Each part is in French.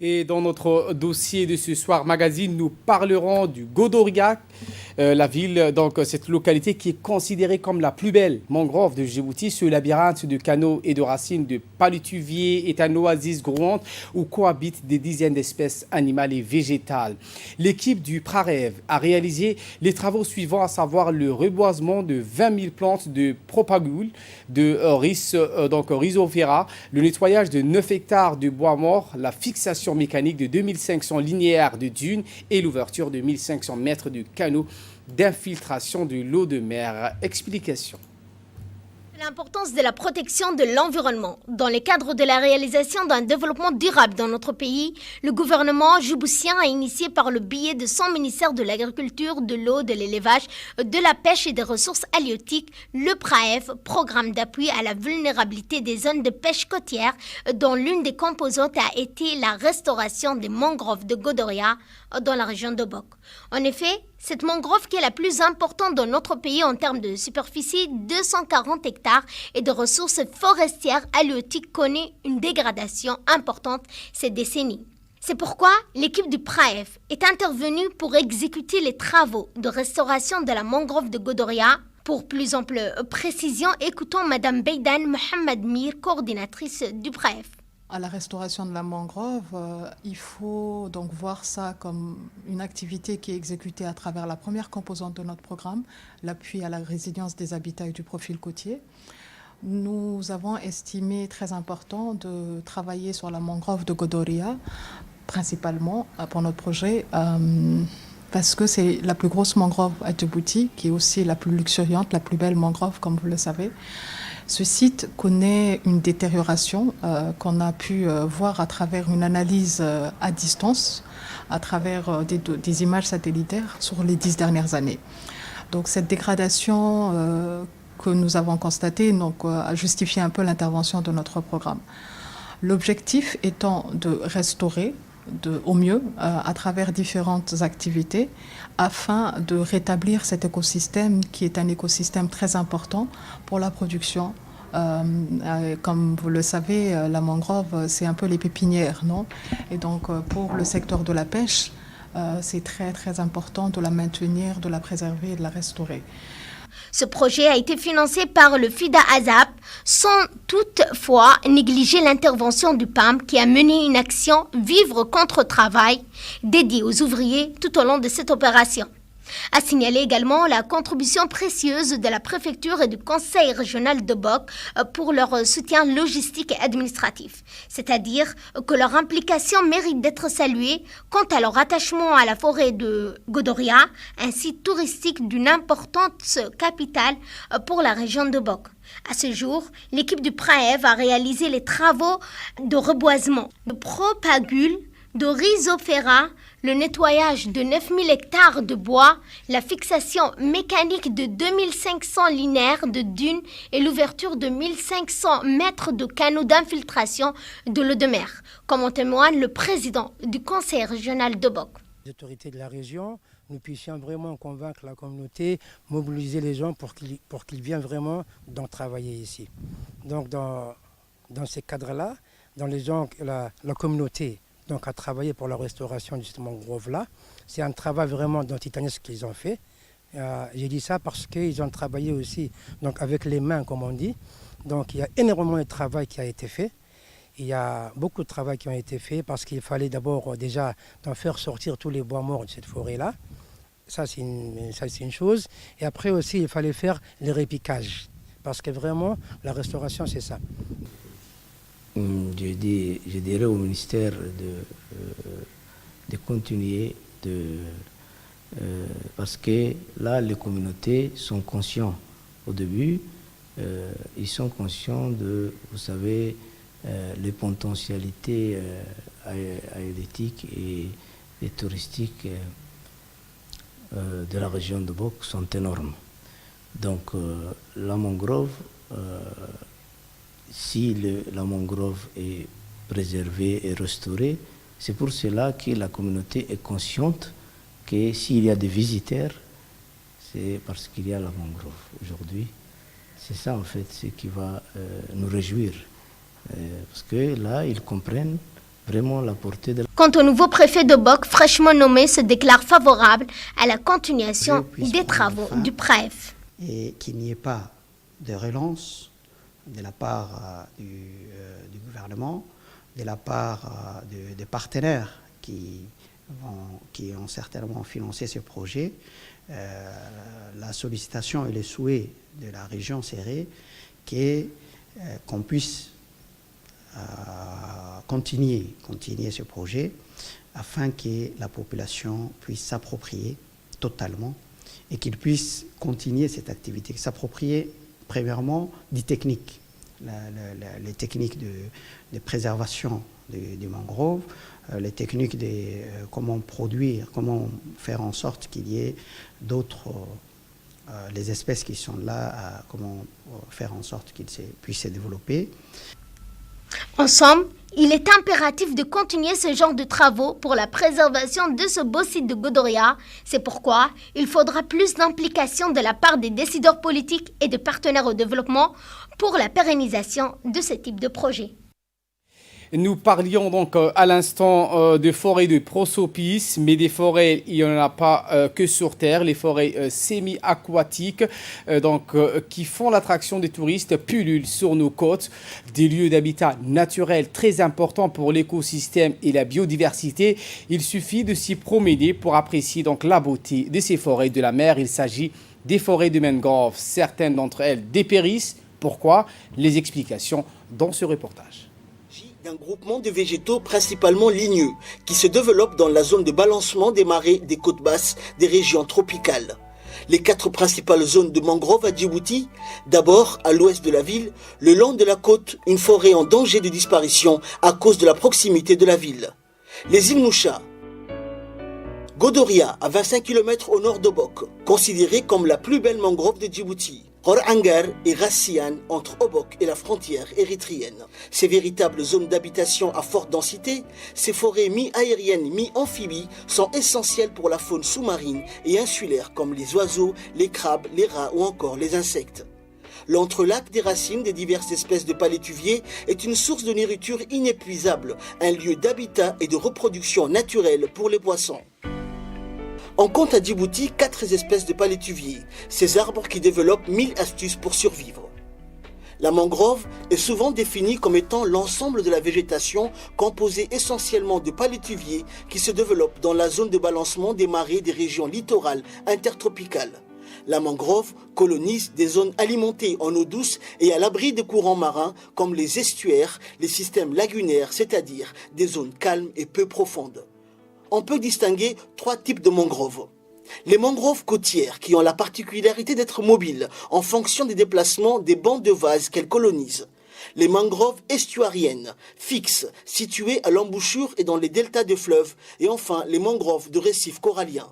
Et dans notre dossier de ce soir magazine, nous parlerons du Godoria, la ville, donc cette localité qui est considérée comme la plus belle mangrove de Djibouti. Ce labyrinthe de canaux et de racines de palutuviers est un oasis grouante où cohabitent des dizaines d'espèces animales et végétales. L'équipe du Prarev a réalisé les travaux suivants, à savoir le reboisement de 20 000 plantes de propagule, de Rhizoptera, le nettoyage de 9 hectares de bois mort, la fixation mécanique de 2500 linéaires de dunes et l'ouverture de 1500 mètres de canaux d'infiltration de l'eau de mer. Explication. L'importance de la protection de l'environnement. Dans le cadre de la réalisation d'un développement durable dans notre pays, le gouvernement djiboutien a initié par le biais de son ministère de l'Agriculture, de l'eau, de l'élevage, de la pêche et des ressources halieutiques, le PRAEF, programme d'appui à la vulnérabilité des zones de pêche côtière, dont l'une des composantes a été la restauration des mangroves de Godoria dans la région de Bok. En effet, cette mangrove qui est la plus importante dans notre pays en termes de superficie, 240 hectares, et de ressources forestières halieutiques connaît une dégradation importante ces décennies. C'est pourquoi l'équipe du PRAEF est intervenue pour exécuter les travaux de restauration de la mangrove de Godoria. Pour plus ample précision, écoutons Mme Beydan Mohamed Mir, coordinatrice du PRAEF. À la restauration de la mangrove, il faut donc voir ça comme une activité qui est exécutée à travers la première composante de notre programme, l'appui à la résilience des habitats et du profil côtier. Nous avons estimé très important de travailler sur la mangrove de Godoria, principalement pour notre projet, parce que c'est la plus grosse mangrove à Djibouti, qui est aussi la plus luxuriante, la plus belle mangrove, comme vous le savez. Ce site connaît une détérioration qu'on a pu voir à travers une analyse à distance, à travers des images satellitaires sur les 10 dernières années. Donc cette dégradation que nous avons constatée a justifié un peu l'intervention de notre programme. L'objectif étant de restaurer au mieux à travers différentes activités afin de rétablir cet écosystème qui est un écosystème très important pour la production. Comme vous le savez, la mangrove, c'est un peu les pépinières, non? Et donc pour le secteur de la pêche, c'est très très important de la maintenir, de la préserver et de la restaurer. Ce projet a été financé par le FIDA ASAP sans toutefois négliger l'intervention du PAM qui a mené une action Vivre contre travail dédiée aux ouvriers tout au long de cette opération. A signalé également la contribution précieuse de la préfecture et du conseil régional de Bok pour leur soutien logistique et administratif. C'est-à-dire que leur implication mérite d'être saluée quant à leur attachement à la forêt de Godoria, un site touristique d'une importance capitale pour la région de Bok. À ce jour, l'équipe du PRAEV a réalisé les travaux de reboisement, de propagule, de Rhizoptera, le nettoyage de 9000 hectares de bois, la fixation mécanique de 2500 linéaires de dunes et l'ouverture de 1500 mètres de canaux d'infiltration de l'eau de mer, comme en témoigne le président du conseil régional de Bok. Les autorités de la région, nous puissions vraiment convaincre la communauté, mobiliser les gens pour qu'ils viennent vraiment travailler ici. Donc dans ces cadres-là, dans les gens, la communauté, donc à travailler pour la restauration de cette mangrove-là. C'est un travail vraiment titanesque qu'ils ont fait. J'ai dit ça parce qu'ils ont travaillé aussi donc avec les mains, comme on dit. Donc il y a énormément de travail qui a été fait. Il y a beaucoup de travail qui a été fait parce qu'il fallait d'abord déjà faire sortir tous les bois morts de cette forêt-là. Ça, c'est une chose. Et après aussi, il fallait faire le répiquage. Parce que vraiment, la restauration, c'est ça. Je dirais au ministère de continuer parce que là les communautés sont conscients au début, ils sont conscients de, vous savez, les potentialités halieutiques et touristiques de la région de Bok sont énormes. Donc la mangrove, si la mangrove est préservée et restaurée, c'est pour cela que la communauté est consciente que s'il y a des visiteurs, c'est parce qu'il y a la mangrove aujourd'hui. C'est ça en fait ce qui va nous réjouir. Parce que là, ils comprennent vraiment la portée de Quant au nouveau préfet d'Obok, fraîchement nommé, se déclare favorable à la continuation des travaux du PREF. Et qu'il n'y ait pas de relance de la part du gouvernement, de la part des partenaires qui ont certainement financé ce projet. La sollicitation et le souhait de la région serait qu'on puisse continuer ce projet afin que la population puisse s'approprier totalement et qu'il puisse continuer cette activité, s'approprier premièrement des techniques, les techniques de préservation des mangroves, les techniques de comment produire, comment faire en sorte qu'il y ait d'autres, les espèces qui sont là, comment faire en sorte qu'ils puissent se développer. En somme, il est impératif de continuer ce genre de travaux pour la préservation de ce beau site de Godoria. C'est pourquoi il faudra plus d'implication de la part des décideurs politiques et de partenaires au développement pour la pérennisation de ce type de projet. Nous parlions donc à l'instant de forêts de prosopis, mais des forêts, il n'y en a pas que sur Terre, les forêts semi-aquatiques qui font l'attraction des touristes, pullulent sur nos côtes, des lieux d'habitat naturel très importants pour l'écosystème et la biodiversité. Il suffit de s'y promener pour apprécier donc la beauté de ces forêts de la mer. Il s'agit des forêts de mangrove. Certaines d'entre elles dépérissent. Pourquoi? Les explications dans ce reportage. D'un groupement de végétaux principalement ligneux qui se développent dans la zone de balancement des marées des côtes basses des régions tropicales. Les 4 principales zones de mangroves à Djibouti, d'abord à l'ouest de la ville, le long de la côte, une forêt en danger de disparition à cause de la proximité de la ville. Les îles Moucha, Godoria à 25 km au nord d'Obok, considérée comme la plus belle mangrove de Djibouti. Horangar et Rassian entre Obok et la frontière érythréenne. Ces véritables zones d'habitation à forte densité, ces forêts mi-aériennes, mi-amphibies sont essentielles pour la faune sous-marine et insulaire comme les oiseaux, les crabes, les rats ou encore les insectes. L'entrelac des racines des diverses espèces de palétuviers est une source de nourriture inépuisable, un lieu d'habitat et de reproduction naturelle pour les poissons. On compte à Djibouti 4 espèces de palétuviers, ces arbres qui développent 1000 astuces pour survivre. La mangrove est souvent définie comme étant l'ensemble de la végétation composée essentiellement de palétuviers qui se développent dans la zone de balancement des marées des régions littorales intertropicales. La mangrove colonise des zones alimentées en eau douce et à l'abri des courants marins comme les estuaires, les systèmes lagunaires, c'est-à-dire des zones calmes et peu profondes. On peut distinguer 3 types de mangroves. Les mangroves côtières qui ont la particularité d'être mobiles en fonction des déplacements des bancs de vase qu'elles colonisent. Les mangroves estuariennes, fixes, situées à l'embouchure et dans les deltas de fleuves. Et enfin, les mangroves de récifs coralliens.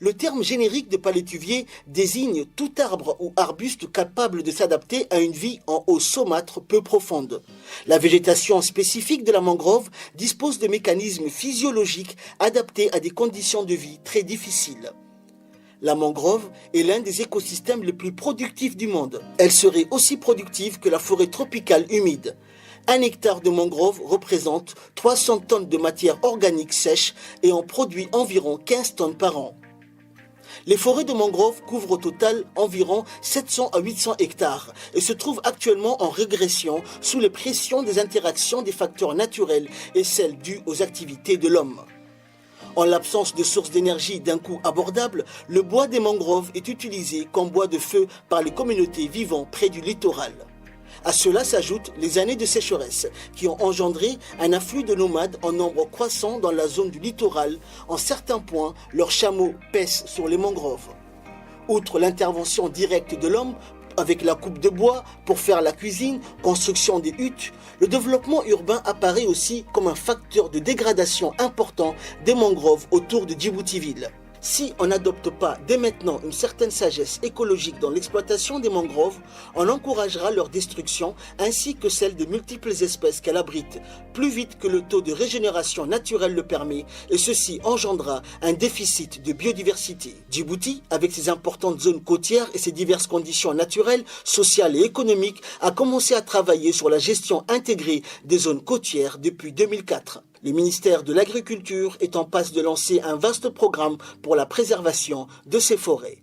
Le terme générique de palétuvier désigne tout arbre ou arbuste capable de s'adapter à une vie en eau saumâtre peu profonde. La végétation spécifique de la mangrove dispose de mécanismes physiologiques adaptés à des conditions de vie très difficiles. La mangrove est l'un des écosystèmes les plus productifs du monde. Elle serait aussi productive que la forêt tropicale humide. 1 hectare de mangrove représente 300 tonnes de matière organique sèche et en produit environ 15 tonnes par an. Les forêts de mangrove couvrent au total environ 700 à 800 hectares et se trouvent actuellement en régression sous les pressions des interactions des facteurs naturels et celles dues aux activités de l'homme. En l'absence de sources d'énergie d'un coût abordable, le bois des mangroves est utilisé comme bois de feu par les communautés vivant près du littoral. À cela s'ajoutent les années de sécheresse qui ont engendré un afflux de nomades en nombre croissant dans la zone du littoral. En certains points, leurs chameaux paissent sur les mangroves. Outre l'intervention directe de l'homme avec la coupe de bois pour faire la cuisine, construction des huttes, le développement urbain apparaît aussi comme un facteur de dégradation important des mangroves autour de Djibouti-Ville. Si on n'adopte pas dès maintenant une certaine sagesse écologique dans l'exploitation des mangroves, on encouragera leur destruction ainsi que celle des multiples espèces qu'elle abrite, plus vite que le taux de régénération naturelle le permet, et ceci engendrera un déficit de biodiversité. Djibouti, avec ses importantes zones côtières et ses diverses conditions naturelles, sociales et économiques, a commencé à travailler sur la gestion intégrée des zones côtières depuis 2004. Le ministère de l'Agriculture est en passe de lancer un vaste programme pour la préservation de ces forêts.